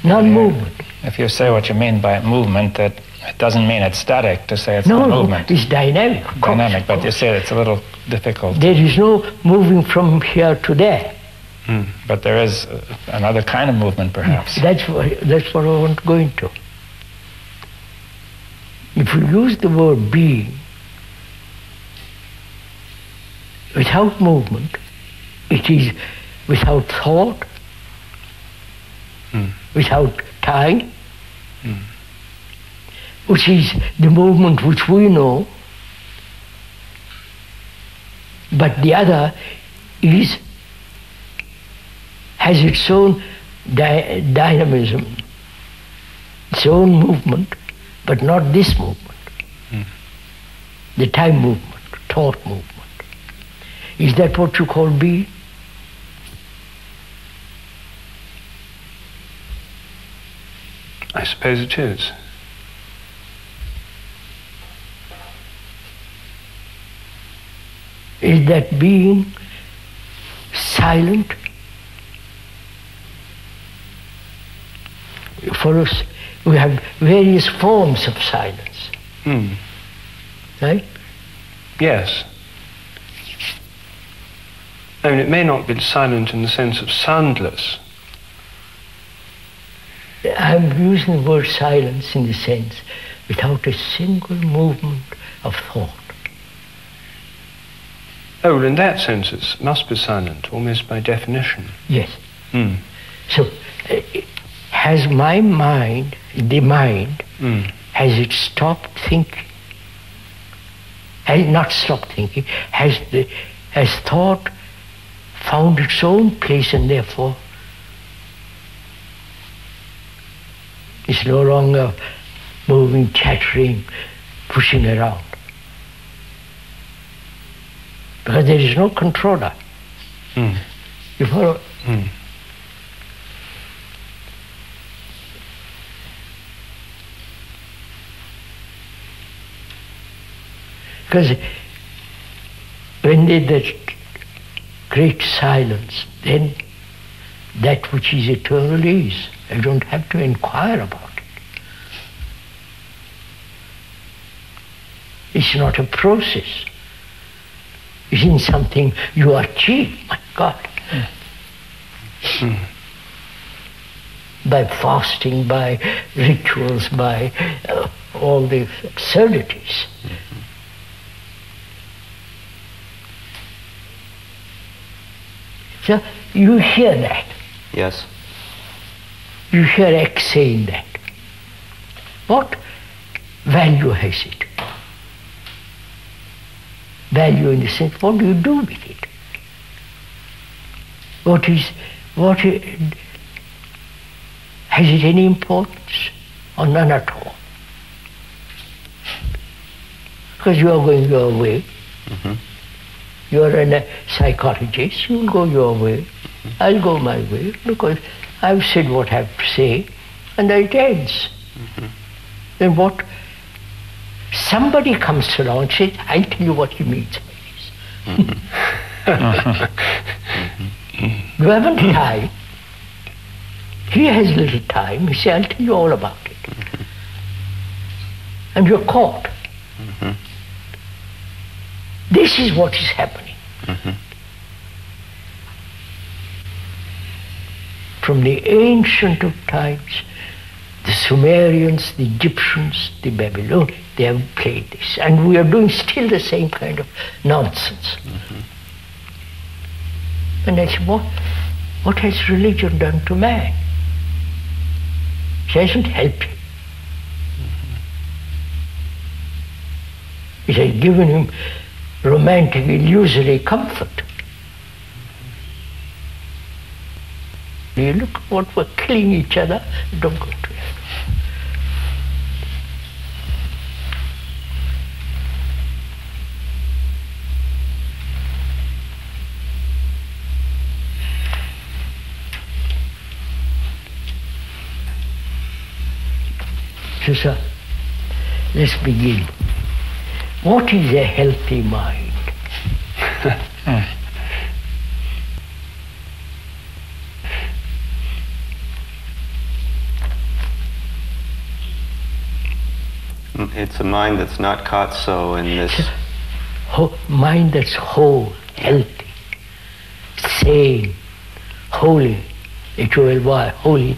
Non-movement. If you say what you mean by movement, that it doesn't mean it's static to say it's no, not movement. No, it's dynamic. Dynamic, but you say it's a little difficult. There is no moving from here to there. But there is another kind of movement, perhaps. That's what I want to go into. If you use the word being without movement, it is without thought, without time, which is the movement which we know, but the other has its own dynamism, its own movement, but not this movement. The time movement, thought movement. Is that what you call being? I suppose it is. Is that being silent? For us, we have various forms of silence. Right? Yes. I mean, it may not be silent in the sense of soundless. I'm using the word silence in the sense without a single movement of thought. Oh, well, in that sense it must be silent, almost by definition. Yes. So, has my mind, the mind, has it stopped thinking? Has it not stopped thinking? Has thought found its own place and therefore it's no longer moving, chattering, pushing around? Because there is no controller. You follow? Because when there's that great silence, then that which is eternal is. I don't have to inquire about it. It's not a process. It isn't something you achieve, my God. By fasting, by rituals, by all the absurdities. So you hear that. Yes. You hear X saying that. What value has it? Value in the sense, what do you do with it? Has it any importance or none at all? Because you are going your way. You are a psychologist, you will go your way. I'll go my way because I've said what I have to say and it ends. Then what? Somebody comes along and says, I'll tell you what he means by this. You haven't time. He has little time. He says, I'll tell you all about it. And you're caught. This is what is happening. From the ancient of times, the Sumerians, the Egyptians, the Babylonians, they have played this. And we are doing still the same kind of nonsense. And I said, what has religion done to man? It hasn't helped him. It has given him romantic, illusory comfort. You look what we're killing each other, don't go to it. So, sir, let's begin. What is a healthy mind? It's a mind that's not caught so in this... Mind that's whole, healthy, sane, holy, H-O-L-Y, holy,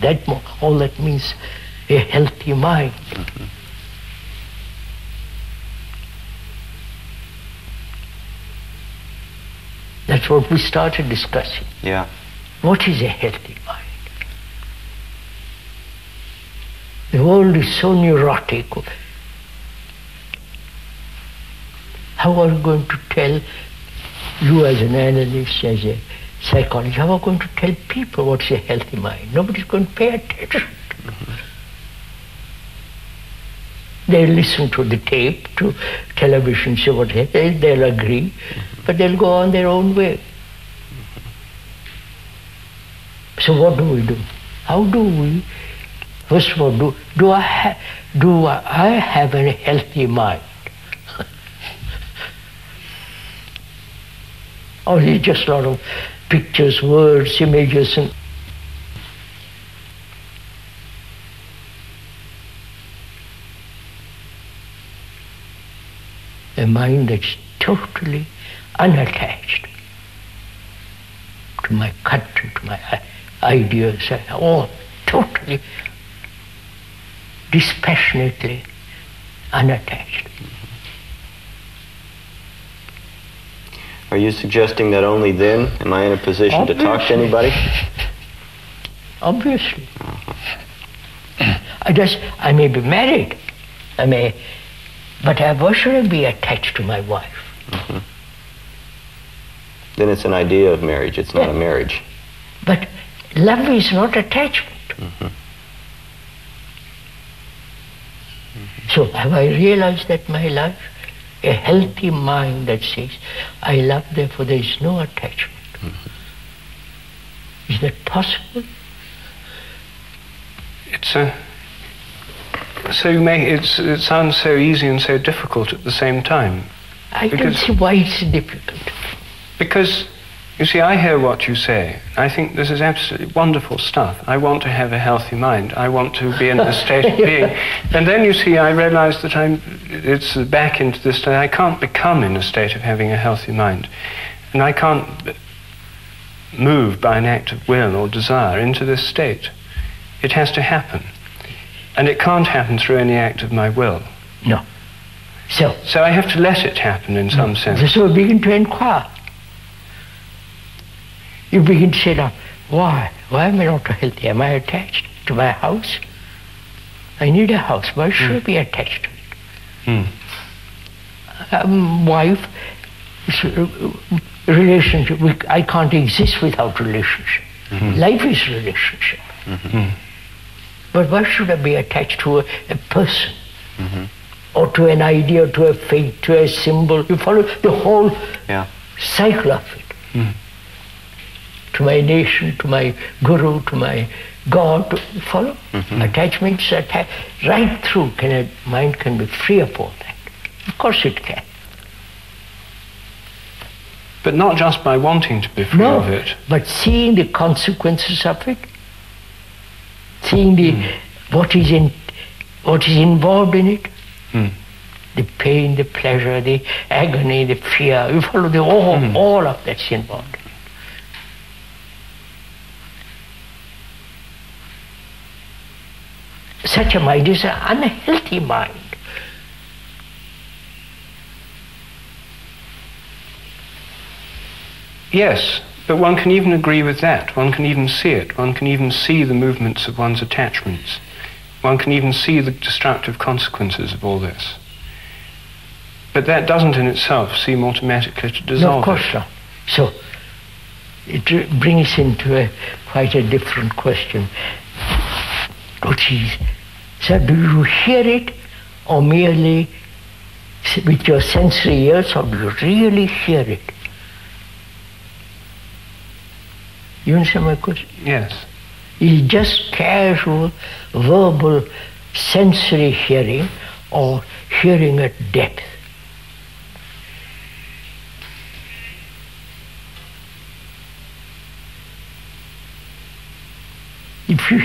all that means a healthy mind. Mm-hmm. That's what we started discussing. Yeah. What is a healthy mind? The world is so neurotic. How are we going to tell, you as an analyst, as a psychologist, how are we going to tell people what's a healthy mind? Nobody's going to pay attention. Mm-hmm. They'll listen to the tape, to television, see what it is, they'll agree, but they'll go on their own way. So what do we do? How do we, first of all, do I have a healthy mind? Or is it just a lot of pictures, words, images, and a mind that's totally unattached to my country, to my ideas, all totally, dispassionately unattached. Are you suggesting that only then am I in a position to talk to anybody? Obviously. I may be married, but why should I be attached to my wife? Mm-hmm. Then it's an idea of marriage, it's not a marriage. But love is not attachment. Mm-hmm. Mm-hmm. So have I realized that my life? A healthy mind that says, I love, therefore there is no attachment. Mm-hmm. Is that possible? It sounds so easy and so difficult at the same time. I don't see why it's difficult. Because, you see, I hear what you say. I think this is absolutely wonderful stuff. I want to have a healthy mind. I want to be in a state of being. And then, you see, I realize that it's back into this state. I can't become in a state of having a healthy mind. And I can't move by an act of will or desire into this state. It has to happen. And it can't happen through any act of my will. No. So I have to let it happen in some sense. So begin to inquire. You begin to say, now, why? Why am I not healthy? Am I attached to my house? I need a house. Why should I be attached to it? Wife, relationship. I can't exist without relationship. Mm-hmm. Life is relationship. Mm-hmm. But why should I be attached to a person? Mm-hmm. Or to an idea, to a faith, to a symbol? You follow the whole cycle of it. Mm. To my nation, to my guru, to my God, you follow? Mm-hmm. Attachments right through. Mind can be free of all that. Of course it can. But not just by wanting to be free of it. But seeing the consequences of it, seeing what is involved in it, the pain, the pleasure, the agony, the fear. You follow all of that's involved. Such a mind is an unhealthy mind. Yes, but one can even agree with that. One can even see it. One can even see the movements of one's attachments. One can even see the destructive consequences of all this. But that doesn't in itself seem automatically to dissolve it. No, of course not. So it brings into quite a different question, which is, so do you hear it, or merely with your sensory ears, or do you really hear it? You understand my question? Yes. Is just casual, verbal, sensory hearing, or hearing at depth? If you